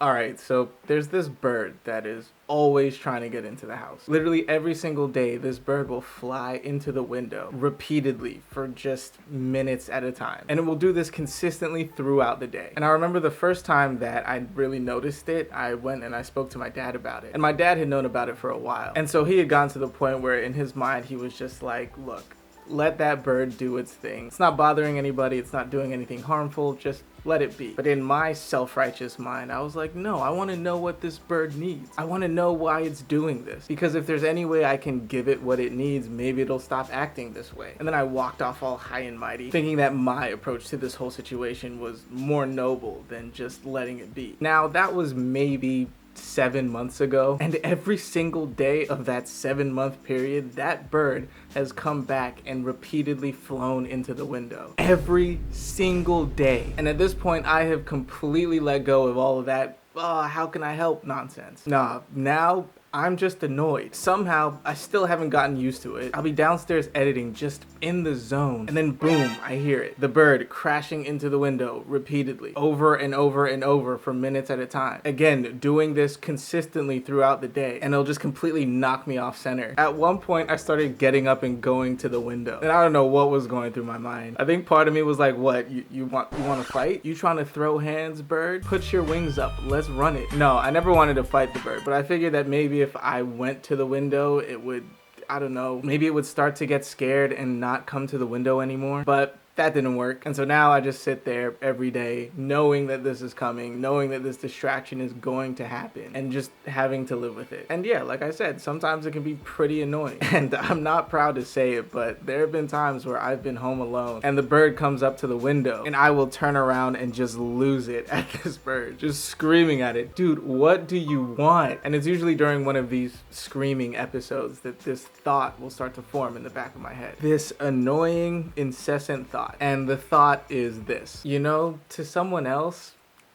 Alright, so there's this bird that is always trying to get into the house. Literally every single day, this bird will fly into the window repeatedly for just minutes at a time. And it will do this consistently throughout the day. And I remember the first time that I really noticed it, I went and I spoke to my dad about it. And my dad had known about it for a while. And so he had gotten to the point where in his mind, he was just like, look, let that bird do its thing. It's not bothering anybody. It's not doing anything harmful. Just let it be. But in my self-righteous mind, I was like, no, I want to know what this bird needs. I want to know why it's doing this. Because if there's any way I can give it what it needs, maybe it'll stop acting this way. And then I walked off all high and mighty, thinking that my approach to this whole situation was more noble than just letting it be. Now, that was maybe 7 months ago, and every single day of that 7-month period, that bird has come back and repeatedly flown into the window every single day. And at this point, I have completely let go of all of that how can I help nonsense. Nah, now I'm just annoyed. Somehow, I still haven't gotten used to it. I'll be downstairs editing, just in the zone, and then boom, I hear it. The bird crashing into the window repeatedly, over and over and over for minutes at a time. Again, doing this consistently throughout the day, and it'll just completely knock me off center. At one point, I started getting up and going to the window, and I don't know what was going through my mind. I think part of me was like, what, you want to fight? You trying to throw hands, bird? Put your wings up, let's run it. No, I never wanted to fight the bird, but I figured that maybe if I went to the window, it would, I don't know, maybe it would start to get scared and not come to the window anymore. But that didn't work. And so now I just sit there every day knowing that this is coming, knowing that this distraction is going to happen, and just having to live with it. And yeah, like I said, sometimes it can be pretty annoying. And I'm not proud to say it, but there have been times where I've been home alone and the bird comes up to the window and I will turn around and just lose it at this bird, just screaming at it. Dude, what do you want? And it's usually during one of these screaming episodes that this thought will start to form in the back of my head. This annoying, incessant thought. And the thought is this: you know, to someone else,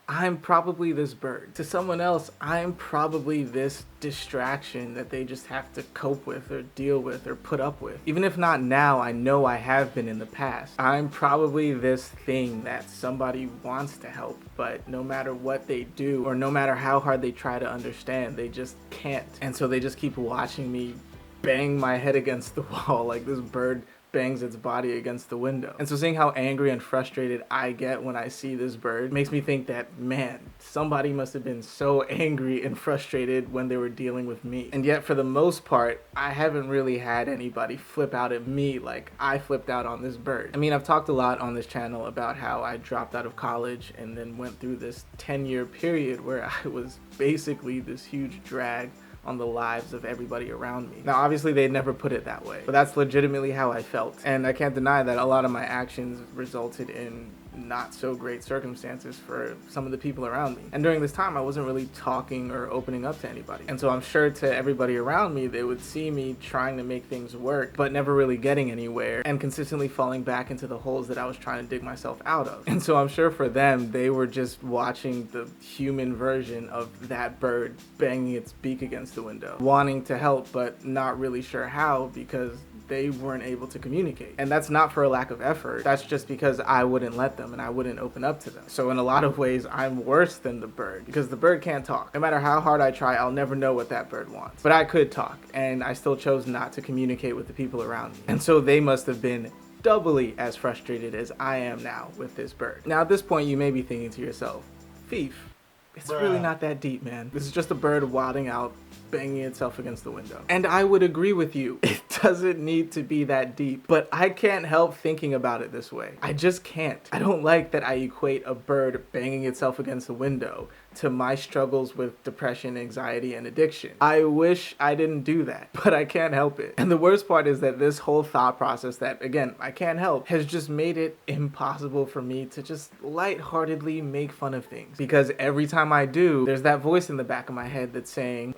I'm probably this bird. To someone else, I'm probably this distraction that they just have to cope with or deal with or put up with. Even if not now, I know I have been in the past. I'm probably this thing that somebody wants to help, but no matter what they do or no matter how hard they try to understand, they just can't. And so they just keep watching me bang my head against the wall like this bird bangs its body against the window. And so seeing how angry and frustrated I get when I see this bird makes me think that, man, somebody must have been so angry and frustrated when they were dealing with me. And yet for the most part, I haven't really had anybody flip out at me like I flipped out on this bird. I mean, I've talked a lot on this channel about how I dropped out of college and then went through this 10-year period where I was basically this huge drag on the lives of everybody around me. Now, obviously, they'd never put it that way, but that's legitimately how I felt. And I can't deny that a lot of my actions resulted in not so great circumstances for some of the people around me. And during this time, I wasn't really talking or opening up to anybody. And so I'm sure to everybody around me, they would see me trying to make things work, but never really getting anywhere and consistently falling back into the holes that I was trying to dig myself out of. And so I'm sure for them, they were just watching the human version of that bird banging its beak against the window, wanting to help, but not really sure how because they weren't able to communicate. And that's not for a lack of effort. That's just because I wouldn't let them and I wouldn't open up to them. So in a lot of ways, I'm worse than the bird because the bird can't talk. No matter how hard I try, I'll never know what that bird wants. But I could talk, and I still chose not to communicate with the people around me. And so they must have been doubly as frustrated as I am now with this bird. Now at this point, you may be thinking to yourself, Fief, it's really not that deep, man. This is just a bird wilding out, banging itself against the window. And I would agree with you. It doesn't need to be that deep, but I can't help thinking about it this way. I just can't. I don't like that I equate a bird banging itself against the window to my struggles with depression, anxiety, and addiction. I wish I didn't do that, but I can't help it. And the worst part is that this whole thought process that, again, I can't help, has just made it impossible for me to just lightheartedly make fun of things. Because every time I do, there's that voice in the back of my head that's saying,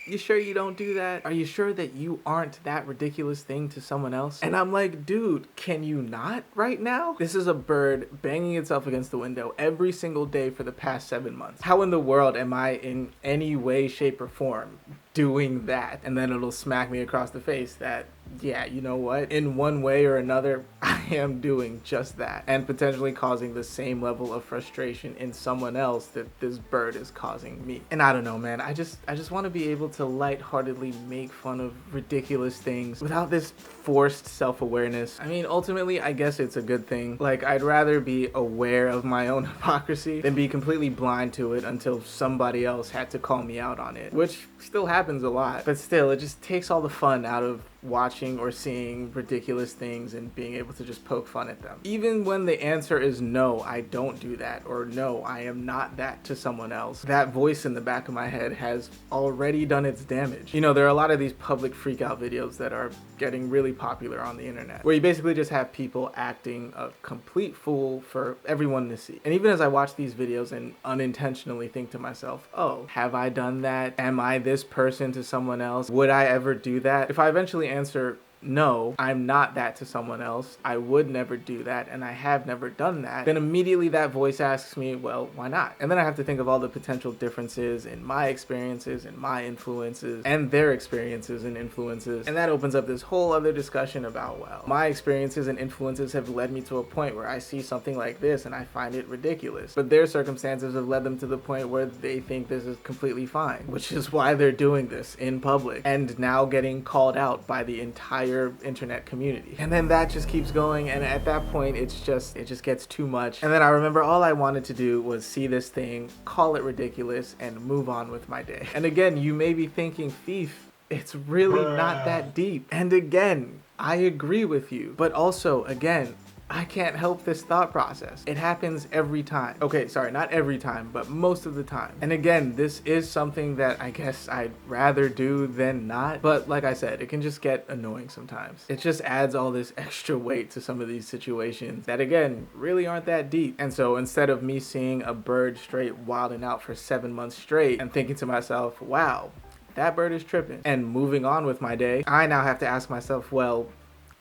you sure you don't do that? Are you sure that you aren't that ridiculous thing to someone else? And I'm like, dude, can you not right now? This is a bird banging itself against the window every single day for the past 7 months. How in the world am I in any way, shape, or form doing that? And then it'll smack me across the face that yeah, you know what? In one way or another, I am doing just that, and potentially causing the same level of frustration in someone else that this bird is causing me. And I don't know, man. I just want to be able to lightheartedly make fun of ridiculous things without this forced self-awareness. I mean, ultimately, I guess it's a good thing. Like, I'd rather be aware of my own hypocrisy than be completely blind to it until somebody else had to call me out on it, which still happens a lot. But still, it just takes all the fun out of watching or seeing ridiculous things and being able to just poke fun at them. Even when the answer is no, I don't do that, or no, I am not that to someone else, that voice in the back of my head has already done its damage. You know, there are a lot of these public freakout videos that are getting really popular on the internet, where you basically just have people acting a complete fool for everyone to see. And even as I watch these videos and unintentionally think to myself, oh, have I done that? Am I this person to someone else? Would I ever do that? If I eventually answer no, I'm not that to someone else, I would never do that, and I have never done that, then immediately that voice asks me, well, why not? And then I have to think of all the potential differences in my experiences and my influences and their experiences and influences, and that opens up this whole other discussion about, well, my experiences and influences have led me to a point where I see something like this and I find it ridiculous, but their circumstances have led them to the point where they think this is completely fine, which is why they're doing this in public and now getting called out by the entire internet community. And then that just keeps going, and at that point it just gets too much. And then I remember all I wanted to do was see this thing, call it ridiculous, and move on with my day. And again, you may be thinking, Thief, it's really not that deep. And again, I agree with you, but also again, I can't help this thought process. It happens every time. Okay, sorry, not every time, but most of the time. And again, this is something that I guess I'd rather do than not. But like I said, it can just get annoying sometimes. It just adds all this extra weight to some of these situations that, again, really aren't that deep. And so instead of me seeing a bird straight wilding out for 7 months straight and thinking to myself, wow, that bird is tripping, and moving on with my day, I now have to ask myself, well,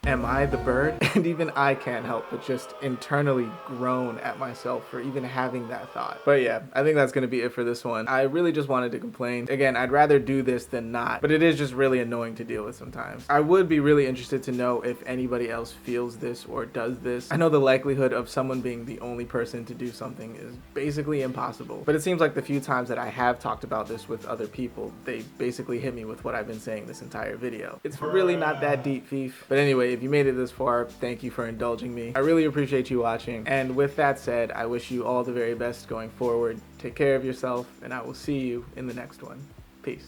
am I the bird? And even I can't help but just internally groan at myself for even having that thought. But yeah, I think that's gonna be it for this one. I really just wanted to complain. Again, I'd rather do this than not, but it is just really annoying to deal with sometimes. I would be really interested to know if anybody else feels this or does this. I know the likelihood of someone being the only person to do something is basically impossible, but it seems like the few times that I have talked about this with other people, they basically hit me with what I've been saying this entire video. It's really not that deep, Thief. But anyway, if you made it this far, thank you for indulging me. I really appreciate you watching. And with that said, I wish you all the very best going forward. Take care of yourself, and I will see you in the next one. Peace.